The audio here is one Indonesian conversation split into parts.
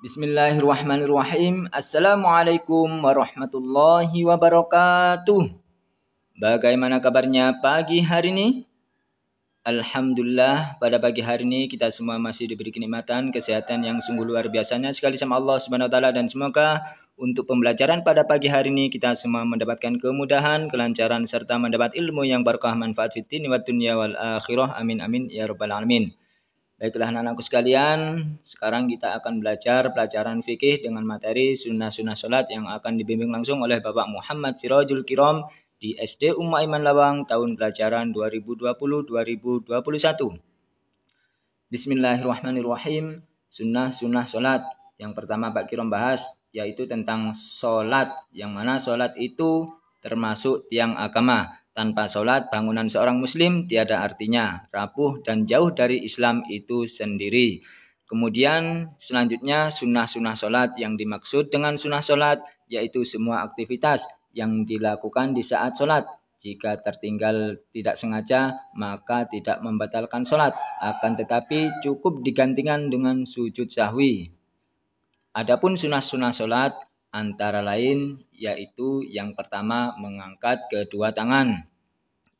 Bismillahirrahmanirrahim. Assalamualaikum warahmatullahi wabarakatuh. Bagaimana kabarnya pagi hari ini? Alhamdulillah, pada pagi hari ini kita semua masih diberi kenikmatan, kesehatan yang sungguh luar biasanya sekali sama Allah Subhanahu wa taala, dan semoga untuk pembelajaran pada pagi hari ini kita semua mendapatkan kemudahan, kelancaran serta mendapat ilmu yang berkah, manfaat fid din wa dunya wal akhirah. Amin amin ya rabbal alamin. Baiklah anak-anakku sekalian, sekarang kita akan belajar pelajaran fikih dengan materi sunnah-sunnah sholat yang akan dibimbing langsung oleh Bapak Muhammad Sirajul Kiram di SD Umma Iman Lawang tahun pelajaran 2020-2021. Bismillahirrahmanirrahim. Sunnah-sunnah sholat. Yang pertama Pak Kiram bahas yaitu tentang sholat, yang mana sholat itu termasuk tiang agama. Tanpa sholat, bangunan seorang muslim tiada artinya, rapuh dan jauh dari Islam itu sendiri. Kemudian selanjutnya sunnah-sunnah sholat. Yang dimaksud dengan sunnah sholat yaitu semua aktivitas yang dilakukan di saat sholat. Jika tertinggal tidak sengaja, maka tidak membatalkan sholat. Akan tetapi cukup digantikan dengan sujud sahwi. Adapun sunnah-sunnah sholat antara lain yaitu yang pertama mengangkat kedua tangan.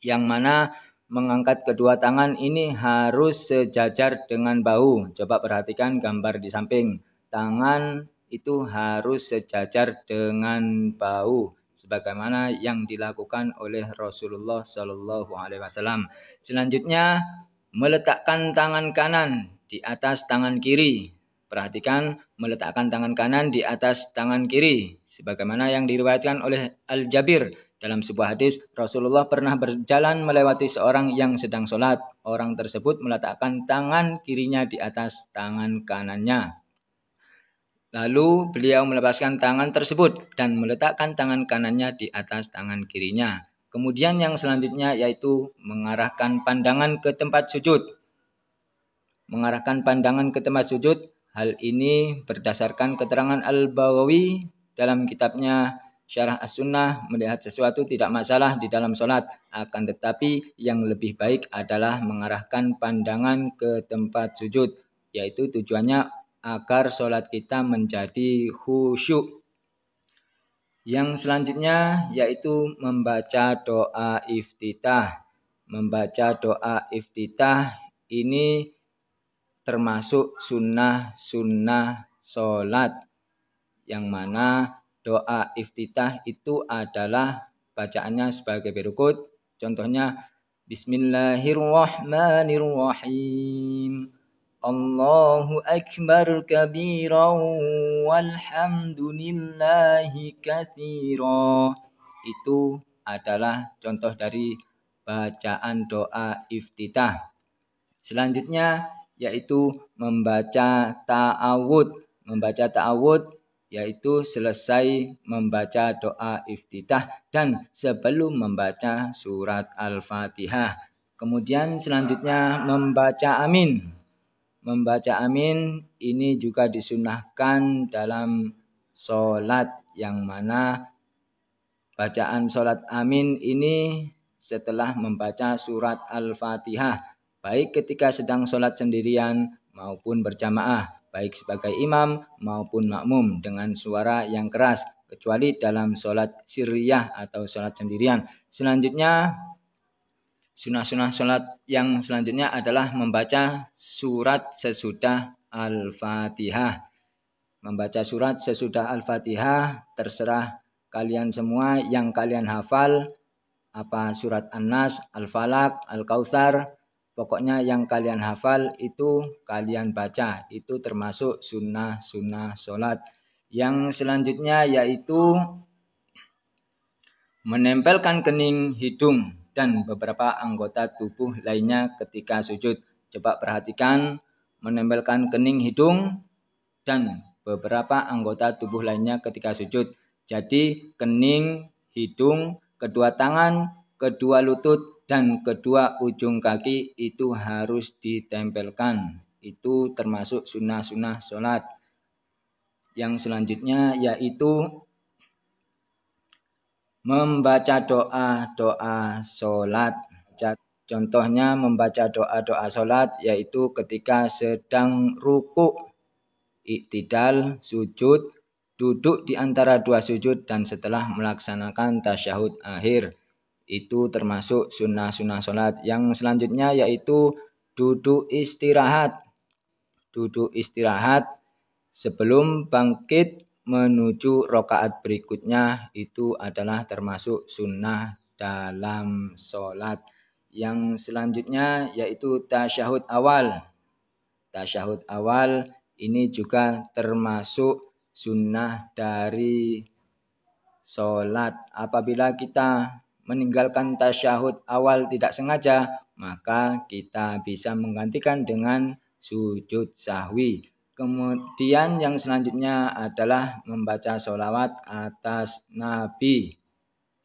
Yang mana mengangkat kedua tangan ini harus sejajar dengan bahu. Coba perhatikan gambar di samping. Tangan itu harus sejajar dengan bahu, sebagaimana yang dilakukan oleh Rasulullah Shallallahu Alaihi Wasallam. Selanjutnya meletakkan tangan kanan di atas tangan kiri. Perhatikan, meletakkan tangan kanan di atas tangan kiri, sebagaimana yang diriwayatkan oleh Al-Jabir. Dalam sebuah hadis, Rasulullah pernah berjalan melewati seorang yang sedang sholat. Orang tersebut meletakkan tangan kirinya di atas tangan kanannya. Lalu beliau melepaskan tangan tersebut dan meletakkan tangan kanannya di atas tangan kirinya. Kemudian yang selanjutnya yaitu mengarahkan pandangan ke tempat sujud. Mengarahkan pandangan ke tempat sujud. Hal ini berdasarkan keterangan Al-Baghawi dalam kitabnya Syarah As-Sunnah. Melihat sesuatu tidak masalah di dalam sholat. Akan tetapi yang lebih baik adalah mengarahkan pandangan ke tempat sujud. Yaitu tujuannya agar sholat kita menjadi khusyuk. Yang selanjutnya yaitu membaca doa iftitah. Membaca doa iftitah ini termasuk sunnah-sunnah sholat. Yang mana doa iftitah itu adalah bacaannya sebagai berikut. Contohnya, Bismillahirrahmanirrahim. Allahu akbar kabiran walhamdulillahi katsira. Itu adalah contoh dari bacaan doa iftitah. Selanjutnya yaitu membaca ta'awud. Membaca ta'awud yaitu selesai membaca doa iftitah dan sebelum membaca surat Al-Fatihah. Kemudian selanjutnya membaca amin. Membaca amin ini juga disunahkan dalam sholat, yang mana bacaan sholat amin ini setelah membaca surat Al-Fatihah. Baik ketika sedang sholat sendirian maupun berjamaah, baik sebagai imam maupun makmum dengan suara yang keras, kecuali dalam sholat sirriyah atau sholat sendirian. Selanjutnya, sunnah-sunnah sholat yang selanjutnya adalah membaca surat sesudah Al-Fatihah. Membaca surat sesudah Al-Fatihah terserah kalian semua yang kalian hafal, apa surat An-Nas, Al-Falaq, Al-Kautsar. Pokoknya yang kalian hafal itu kalian baca. Itu termasuk sunnah-sunnah sholat. Yang selanjutnya yaitu menempelkan kening, hidung, dan beberapa anggota tubuh lainnya ketika sujud. Coba perhatikan, menempelkan kening, hidung, dan beberapa anggota tubuh lainnya ketika sujud. Jadi kening, hidung, kedua tangan, kedua lutut, dan kedua ujung kaki itu harus ditempelkan. Itu termasuk sunnah-sunnah sholat. Yang selanjutnya yaitu membaca doa-doa sholat. Contohnya membaca doa-doa sholat yaitu ketika sedang ruku. iktidal, sujud, duduk di antara dua sujud, dan setelah melaksanakan tasyahud akhir. Itu termasuk sunnah-sunnah sholat. Yang selanjutnya yaitu duduk istirahat. Duduk istirahat sebelum bangkit menuju rakaat berikutnya itu adalah termasuk sunnah dalam sholat. Yang selanjutnya yaitu tasyahud awal. Tasyahud awal ini juga termasuk sunnah dari sholat. Apabila kita meninggalkan tasyahud awal tidak sengaja, maka kita bisa menggantikan dengan sujud sahwi. Kemudian yang selanjutnya adalah membaca sholawat atas Nabi.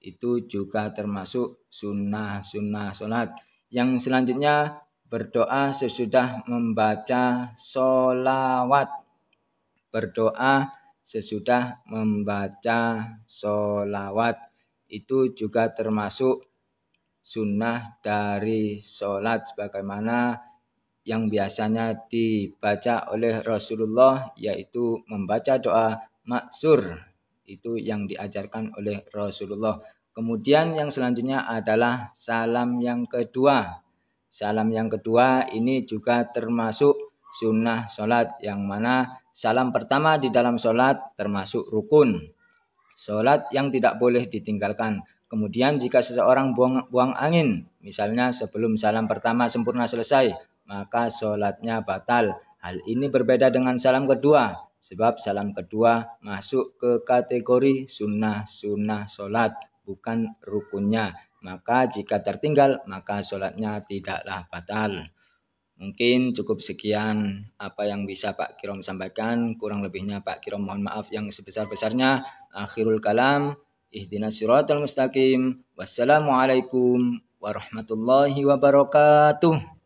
Itu juga termasuk sunnah-sunnah sholat. Yang selanjutnya berdoa sesudah membaca sholawat. Berdoa sesudah membaca sholawat. Itu juga termasuk sunnah dari sholat. Sebagaimana yang biasanya dibaca oleh Rasulullah, yaitu membaca doa maksur. Itu yang diajarkan oleh Rasulullah. Kemudian yang selanjutnya adalah salam yang kedua. Salam yang kedua ini juga termasuk sunnah sholat. Yang mana salam pertama di dalam sholat termasuk rukun. Sholat yang tidak boleh ditinggalkan. Kemudian jika seseorang buang angin, misalnya sebelum salam pertama sempurna selesai, maka sholatnya batal. Hal ini berbeda dengan salam kedua. Sebab salam kedua masuk ke kategori sunnah-sunnah sholat, bukan rukunnya. Maka jika tertinggal, maka sholatnya tidaklah batal. Mungkin cukup sekian apa yang bisa Pak Kirom sampaikan. Kurang lebihnya Pak Kirom mohon maaf yang sebesar-besarnya. Akhirul kalam. Ihdinas siratal mustaqim. Wassalamualaikum warahmatullahi wabarakatuh.